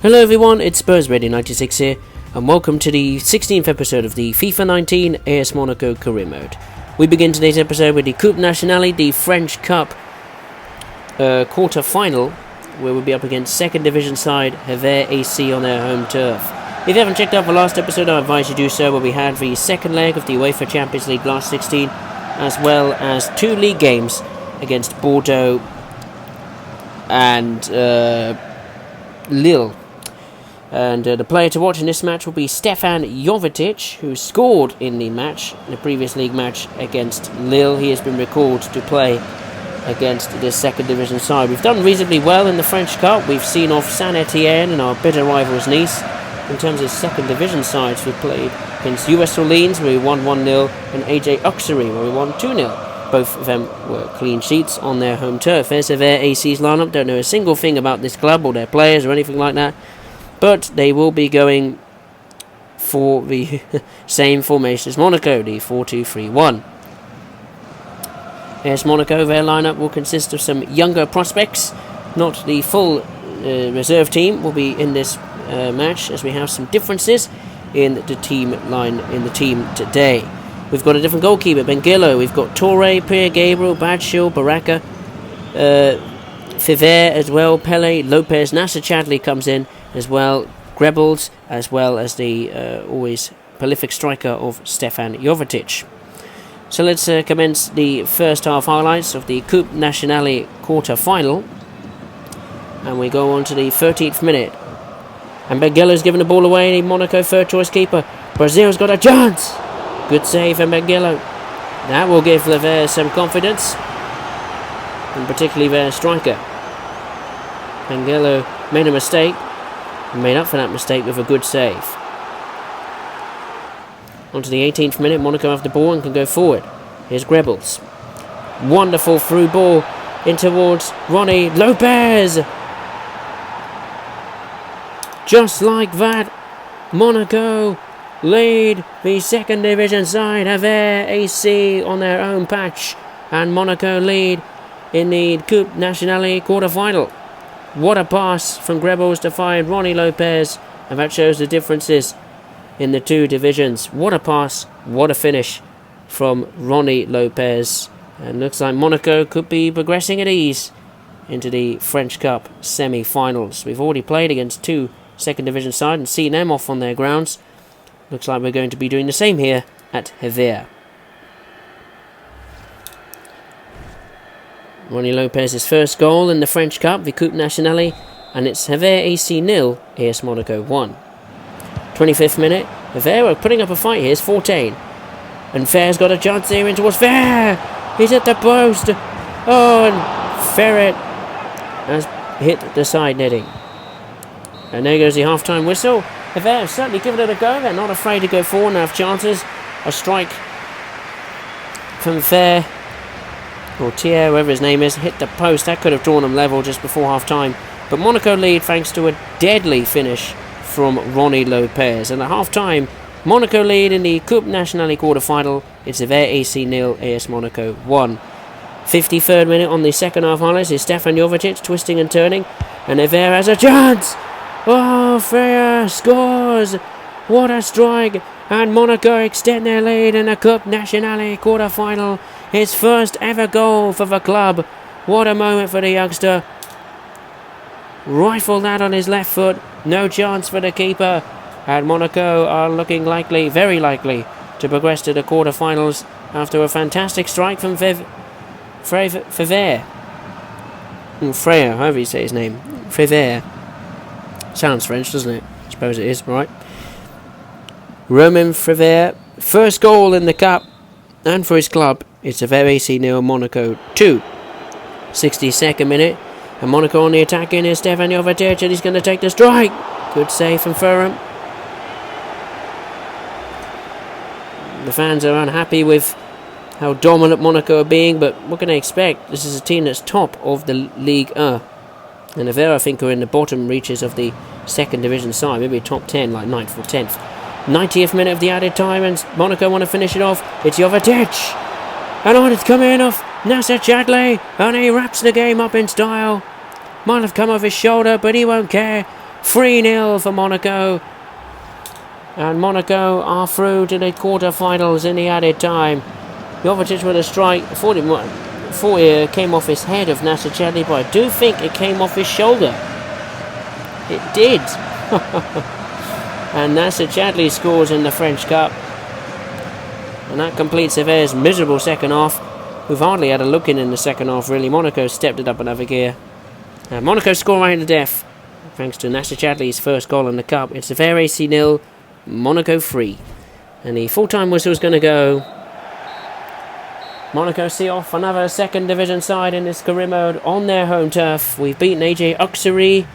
Hello everyone, it's Spurs Radio 96 here, and welcome to the 16th episode of the FIFA 19 AS Monaco Career Mode. We begin today's episode with the Coupe Nationale, the French Cup quarter-final, where we'll be up against second division side Havre AC on their home turf. If you haven't checked out the last episode, I advise you do so, where we had the second leg of the UEFA Champions League last 16, as well as two league games against Bordeaux and Lille. And the player to watch in this match will be Stefan Jovetic, who scored in the match, in the previous league match against Lille. He has been recalled to play against the second division side. We've done reasonably well in the French Cup. We've seen off Saint-Etienne and our bitter rivals Nice. In terms of second division sides, we've played against US Orleans, where we won 1-0, and AJ Auxerre, where we won 2-0. Both of them were clean sheets on their home turf. There's their AC's lineup. Don't know a single thing about this club or their players or anything like that. But they will be going for the same formation as Monaco, the 4-2-3-1. AS Monaco, their lineup will consist of some younger prospects. Not the full reserve team will be in this match, as we have some differences in the team today. We've got a different goalkeeper, Benguilo. We've got Torre, Pierre Gabriel, Badshil, Baraka, Fiver as well, Pele, Lopez, Nasser Chadli comes in as well, Grebels, as well as the always prolific striker of Stefan Jovetic. So let's commence the first half highlights of the Coupe Nationale quarter-final. And we go on to the 13th minute. And Benguilo's given the ball away, the Monaco third-choice keeper. Brazil's got a chance! Good save from Benguilo. That will give Lever some confidence, and particularly their striker. Benguilo made a mistake, and made up for that mistake with a good save. On to the 18th minute, Monaco have the ball and can go forward. Here's Grebels. Wonderful through ball in towards Ronnie Lopez. Just like that, Monaco lead the second division side, Havre AC on their own patch, and Monaco lead in the Coupe Nationale quarter-final. What a pass from Grebels to find Ronnie Lopez, and that shows the differences in the two divisions. What a pass, what a finish from Ronnie Lopez, and looks like Monaco could be progressing at ease into the French Cup semi-finals. We've already played against two second division sides and seen them off on their grounds. Looks like we're going to be doing the same here at Havre. Ronnie Lopez's first goal in the French Cup, the Coupe Nationale, and it's Havre AC 0, AS Monaco 1. 25th minute, Havre are putting up a fight here. It's Fortain. And Fair's got a chance here in towards Fair. He's at the post. Oh, and Ferret has hit the side netting. And there goes the half-time whistle. Havre have certainly given it a go. They're not afraid to go forward and have chances. A strike from Fair, or Thier, whoever his name is, hit the post. That could have drawn them level just before half-time. But Monaco lead thanks to a deadly finish from Ronnie Lopez. And at half-time, Monaco lead in the Coupe Nationale quarter-final. It's Havre AC 0, AS Monaco 1. 53rd minute on the second half highlights is Stefan Jovetic twisting and turning. And Havre has a chance! Oh, Freya scores! What a strike! And Monaco extend their lead in the Coupe Nationale quarter-final. His first ever goal for the club. What a moment for the youngster. Rifled that on his left foot. No chance for the keeper. And Monaco are looking likely, very likely, to progress to the quarter-finals after a fantastic strike from Freya. Freya, however you say his name. Freya. Sounds French, doesn't it? I suppose it is, right? Romain Frever, first goal in the Cup, and for his club, it's a very AC 0, Monaco 2. 62nd minute, and Monaco on the attack in is Stefan Jovetic, and he's going to take the strike. Good save from Ferrum. The fans are unhappy with how dominant Monaco are being, but what can they expect? This is a team that's top of the Ligue 1. And Havre, I think, are in the bottom reaches of the second division side, maybe top 10, like 9th or 10th. 90th minute of the added time, and Monaco want to finish it off. It's Jovetic, and on it's coming off Nasser Chadli, and he wraps the game up in style. Might have come off his shoulder, but he won't care. 3-0 for Monaco. And Monaco are through to the quarter-finals in the added time. Jovetic with a strike. Thought it came off his head of Nasser Chadli, but I do think it came off his shoulder. It did. And Nasser Chadli scores in the French Cup. And that completes Severe's miserable second half, who've hardly had a look in the second half, really. Monaco stepped it up another gear. Monaco score right to death, thanks to Nasser Chadli's first goal in the Cup. It's Severe AC 0, Monaco 3. And the full-time whistle is going to go. Monaco see off another second division side in this career mode on their home turf. We've beaten AJ Auxerre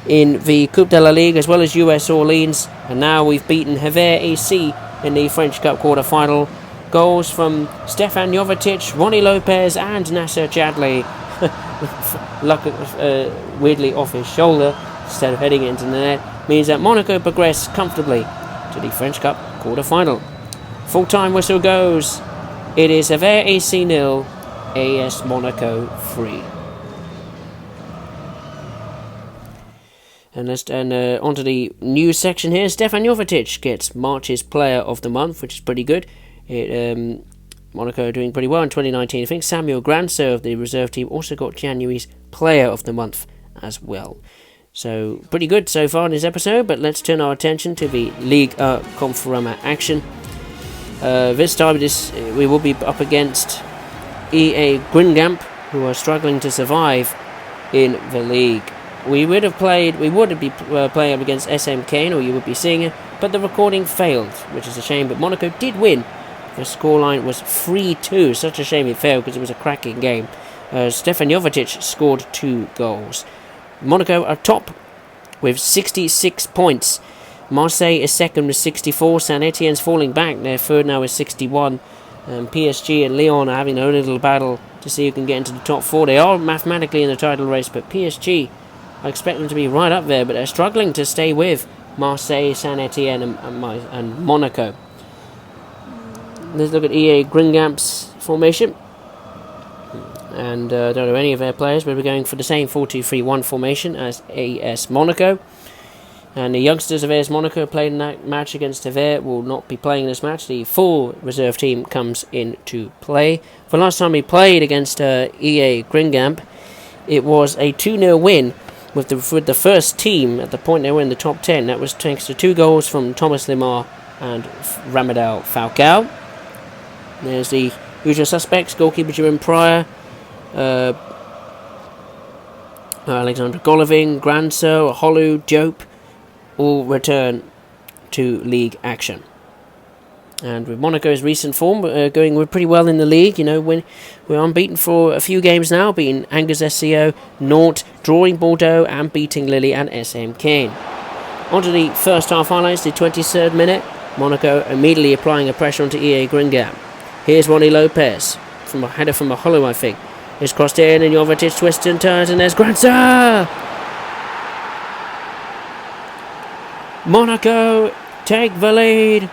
in the Coupe de la Ligue as well as US Orleans. And now we've beaten Hever AC in the French Cup quarter-final. Goals from Stefan Jovetic, Ronnie Lopez and Nasser Chadli. Weirdly off his shoulder instead of heading into the net. Means that Monaco progress comfortably to the French Cup quarter-final. Full-time whistle goes. It is Hever AC 0, AS Monaco 3. And onto the news section here. Stefan Jovetic gets March's Player of the Month, which is pretty good. Monaco are doing pretty well in 2019. I think Samuel Granso of the reserve team also got January's Player of the Month as well. So pretty good so far in this episode, but let's turn our attention to the Ligue Conforama action. This time we will be up against EA Gringamp, who are struggling to survive in the league. We would be playing up against SM Kane, or you would be seeing it, but the recording failed, which is a shame. But Monaco did win. The scoreline was 3-2. Such a shame it failed because it was a cracking game. Stefan Jovetic scored 2 goals. Monaco are top with 66 points. Marseille is second with 64. Saint Etienne's falling back. Their third now is 61. PSG and Lyon are having their own little battle to see who can get into the top 4. They are mathematically in the title race, but PSG, I expect them to be right up there, but they're struggling to stay with Marseille, Saint Etienne and Monaco. Let's look at EA Gringamp's formation. And I don't know any of their players, but we're going for the same 4-2-3-1 formation as AS Monaco. And the youngsters of AS Monaco played in that match against Hever will not be playing this match. The full reserve team comes into play. For the last time we played against EA Gringamp, it was a 2-0 win with the first team at the point they were in the top 10. That was thanks to 2 goals from Thomas Lemar and Ramadal Falcao. There's the usual suspects: goalkeeper Jerome Pryor, Alexander Golovin, Granso, Holu, Jope, all return to league action. And with Monaco's recent form, going pretty well in the league. You know, we're unbeaten for a few games now, beating Angers SCO, Nantes, drawing Bordeaux, and beating Lille and SM Kane. On to the first half highlights, the 23rd minute. Monaco immediately applying a pressure onto EA Gringamp. Here's Ronnie Lopez, from a header from a hollow, I think. It's crossed in, and Jovetic twists and turns, and there's Gransa! Monaco take the lead,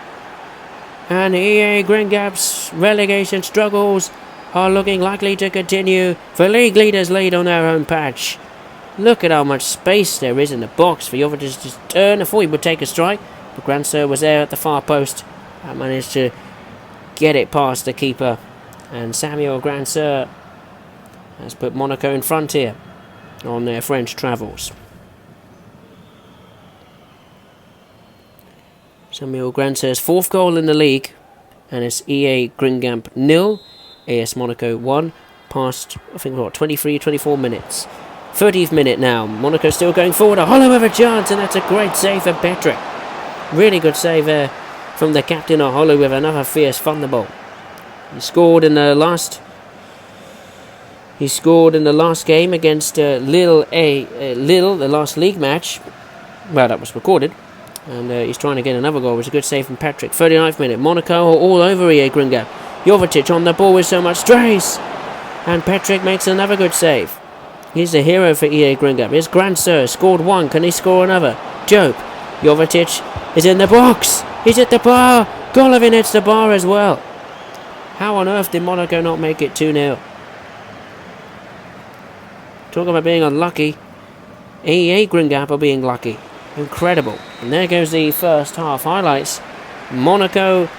and EA Gringamp's relegation struggles are looking likely to continue. The league leaders lead on their own patch. Look at how much space there is in the box for Jovetic to turn. I thought he would take a strike, but Gransa was there at the far post and managed to get it past the keeper. And Samuel Gransa has put Monaco in front here on their French travels. Samuel Gransa's 4th goal in the league, and it's EA Gringamp 0, AS Monaco 1, past, I think, 23-24 minutes. 30th minute now, Monaco still going forward, a hollow of a chance, and that's a great save for Petric. Really good save there from the captain of Hollow with another fierce thunderbolt. He scored in the last game against Lille, the last league match. Well, that was recorded. And he's trying to get another goal. It was a good save from Patrick. 39th minute. Monaco are all over EA Gringamp. Jovetic on the ball with so much strays. And Patrick makes another good save. He's the hero for EA Gringamp. Here's Granso. Scored 1. Can he score another? Jope. Jovetic is in the box. He's at the bar. Golovin hits the bar as well. How on earth did Monaco not make it 2-0? Talk about being unlucky. EA Gringap are being lucky. Incredible. And there goes the first half highlights. Monaco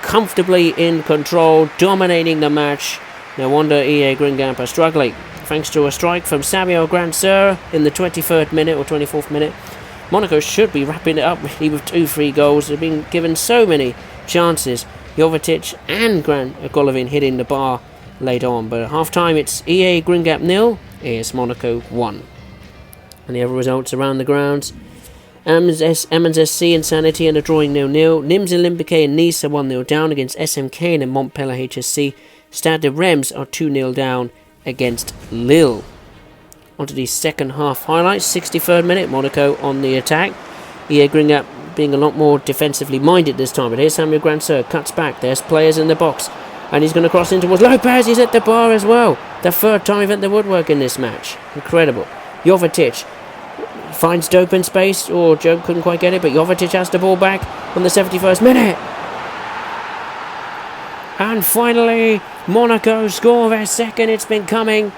comfortably in control, dominating the match. No wonder EA Gringap are struggling. Thanks to a strike from Samuel Grandsir in the 23rd minute or 24th minute. Monaco should be wrapping it up really with 2-3 goals. They've been given so many chances. Jovetic and Golovin hitting the bar later on. But at half-time it's EA Gringap 0, AS Monaco 1. And the other results around the grounds. Amiens SC and Sanity are drawing 0-0. Nims Olympique and Nice are 1-0 down against SMK and Montpellier HSC. Stade de Reims are 2-0 down against Lille. On to the second half highlights. 63rd minute, Monaco on the attack. EA Gringap being a lot more defensively minded this time. But here's Samuel Grandsir, cuts back. There's players in the box. And he's going to cross in towards Lopez. He's at the bar as well. The third time he's at the woodwork in this match. Incredible. Jovetic finds dope in space. Oh, Joe couldn't quite get it, but Jovetic has the ball back on the 71st minute. And finally, Monaco score their second. It's been coming.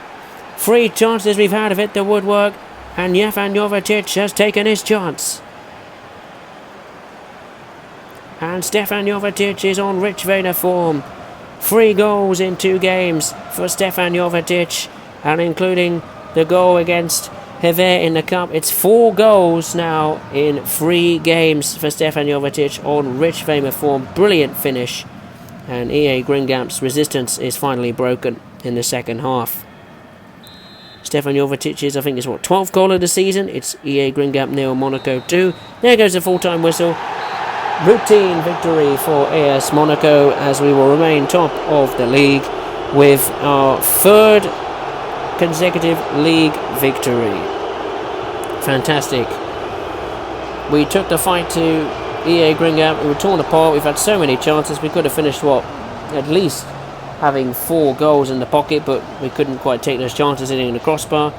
3 chances we've had of it, the woodwork. And Jefan Jovetic has taken his chance. And Stefan Jovetic is on rich vein of form. 3 goals in 2 games for Stefan Jovetic. And including the goal against Hever in the cup. It's 4 goals now in 3 games for Stefan Jovetic on rich vein of form. Brilliant finish. And EA Gringap's resistance is finally broken in the second half. Stefan Jovetic's, I think it's 12th goal of the season. It's EA Gringap 0, Monaco 2. There goes the full-time whistle. Routine victory for AS Monaco as we will remain top of the league with our 3rd consecutive league victory. Fantastic. We took the fight to EA Gringap. We were torn apart. We've had so many chances. We could have finished at least having 4 goals in the pocket, but we couldn't quite take those chances hitting the crossbar.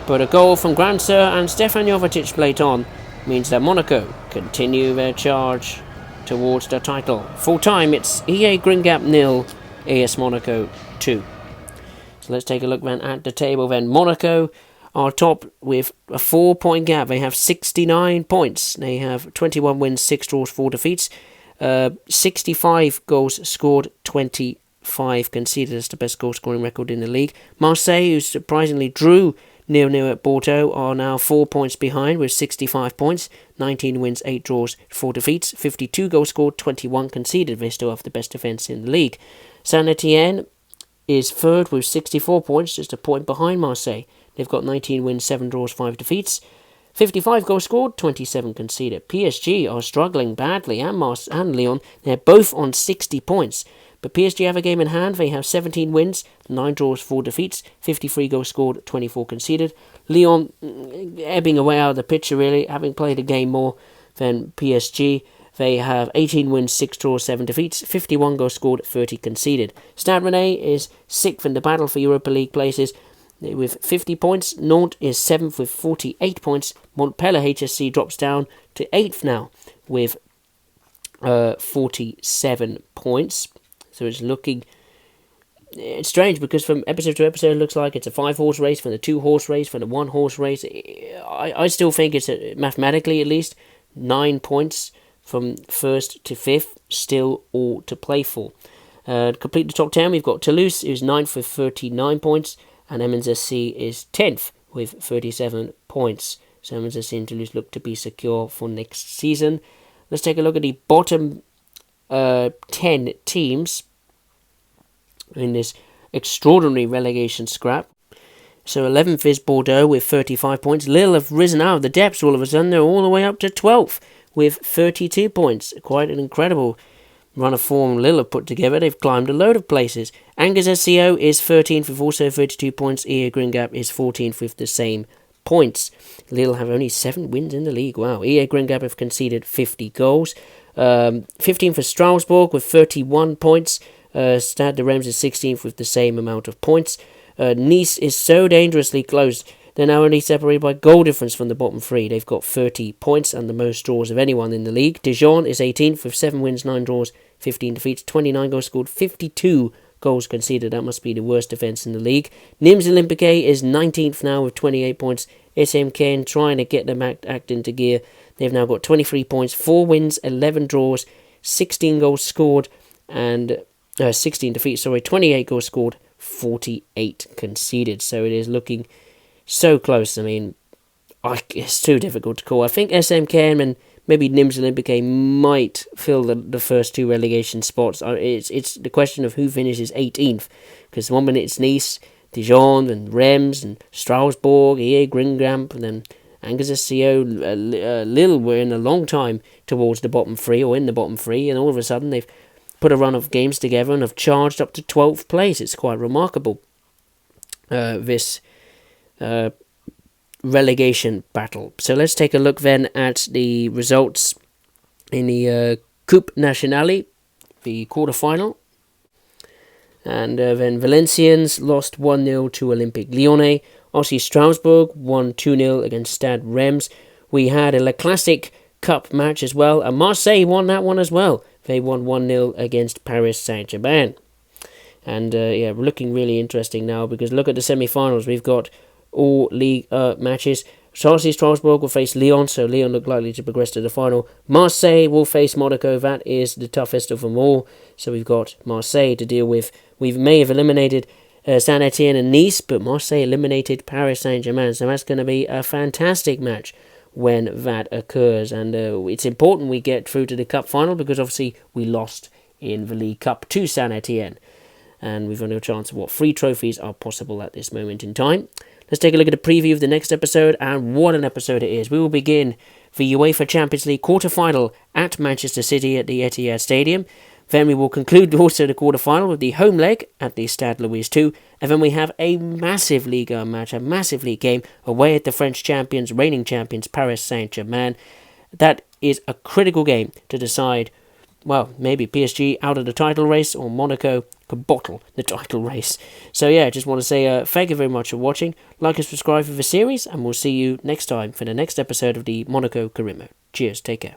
But a goal from Grandsir and Stefan Jovetic late on means that Monaco continue their charge towards the title. Full time it's EA Gringap 0, AS Monaco 2. So let's take a look then at the table then. Monaco are top with a 4-point gap. They have 69 points. They have 21 wins, 6 draws, 4 defeats. 65 goals scored, 25 conceded. That's the best goal scoring record in the league. Marseille, who surprisingly drew 0-0 at Bordeaux, are now 4 points behind with 65 points. 19 wins, 8 draws, 4 defeats. 52 goals scored, 21 conceded. They still have the best defence in the league. Saint-Etienne is 3rd with 64 points, just a point behind Marseille. They've got 19 wins, 7 draws, 5 defeats. 55 goals scored, 27 conceded. PSG are struggling badly, and Lyon. They're both on 60 points. But PSG have a game in hand. They have 17 wins, 9 draws, 4 defeats. 53 goals scored, 24 conceded. Lyon ebbing away out of the picture, really, having played a game more than PSG. They have 18 wins, 6 draws, 7 defeats, 51 goals scored, 30 conceded. Stade Rennais is 6th in the battle for Europa League places with 50 points. Nantes is 7th with 48 points. Montpellier HSC drops down to 8th now with 47 points. So it's strange because from episode to episode it looks like it's a 5-horse race, from the 2-horse race, from the 1-horse race. I still think it's, mathematically at least, 9 points from 1st to 5th, still all to play for. Complete the top 10, we've got Toulouse, who's 9th with 39 points, and Amiens SC is 10th with 37 points. So Amiens SC and Toulouse look to be secure for next season. Let's take a look at the bottom 10 teams in this extraordinary relegation scrap. So 11th is Bordeaux with 35 points. Lille have risen out of the depths all of a sudden. They're all the way up to 12th with 32 points. Quite an incredible run of form Lille have put together. They've climbed a load of places. Angers SCO is 13th with also 32 points. EA Gringap is 14th with the same points. Lille have only 7 wins in the league. Wow. EA Gringap have conceded 50 goals. 15th for Strasbourg with 31 points. Stade de Reims is 16th with the same amount of points. Nice is so dangerously close. They're now only separated by goal difference from the bottom 3. They've got 30 points and the most draws of anyone in the league. Dijon is 18th with 7 wins, 9 draws, 15 defeats, 29 goals scored, 52 goals conceded. That must be the worst defence in the league. Nîmes Olympique is 19th now with 28 points. SM Caen trying to get them act into gear. They've now got 23 points, 4 wins, 11 draws, 16 goals scored, and 16 defeats, 28 goals scored, 48 conceded. So it is looking so close. I mean, it's too difficult to call. I think SM Caen and maybe Nîmes Olympique might fill the first 2 relegation spots. It's the question of who finishes 18th, because 1 minute it's Nice, Dijon, and Reims, and Strasbourg, EA Gringamp, and then Angers-SCO, Lille were in a long time towards the bottom 3, or in the bottom 3, and all of a sudden they've put a run of games together and have charged up to 12th place. It's quite remarkable, this relegation battle. So let's take a look then at the results in the Coupe Nationale, the quarter-final. And then Valencians lost 1-0 to Olympique Lyonnais. Aussie Strasbourg won 2-0 against Stade Reims. We had a Le Classique Cup match as well, and Marseille won that one as well. They won 1-0 against Paris Saint-Germain. And we're looking really interesting now, because look at the semi-finals. We've got all league matches. Chelsea Strasbourg will face Lyon, so Lyon look likely to progress to the final. Marseille will face Monaco. That is the toughest of them all. So we've got Marseille to deal with. We may have eliminated Saint Etienne and Nice, but Marseille eliminated Paris Saint-Germain. So that's going to be a fantastic match when that occurs. And it's important we get through to the cup final, because obviously we lost in the League Cup to Saint Etienne. And we've only a chance of 3 trophies are possible at this moment in time. Let's take a look at a preview of the next episode, and what an episode it is. We will begin the UEFA Champions League quarter-final at Manchester City at the Etihad Stadium. Then we will conclude also the quarter-final with the home leg at the Stade Louis II. And then we have a massive Ligue 1 match, a massive league game away at the French champions, reigning champions, Paris Saint-Germain. That is a critical game to decide, well, maybe PSG out of the title race, or Monaco could bottle the title race. So yeah, just want to say thank you very much for watching. Like and subscribe for the series, and we'll see you next time for the next episode of the Monaco Career Mode. Cheers, take care.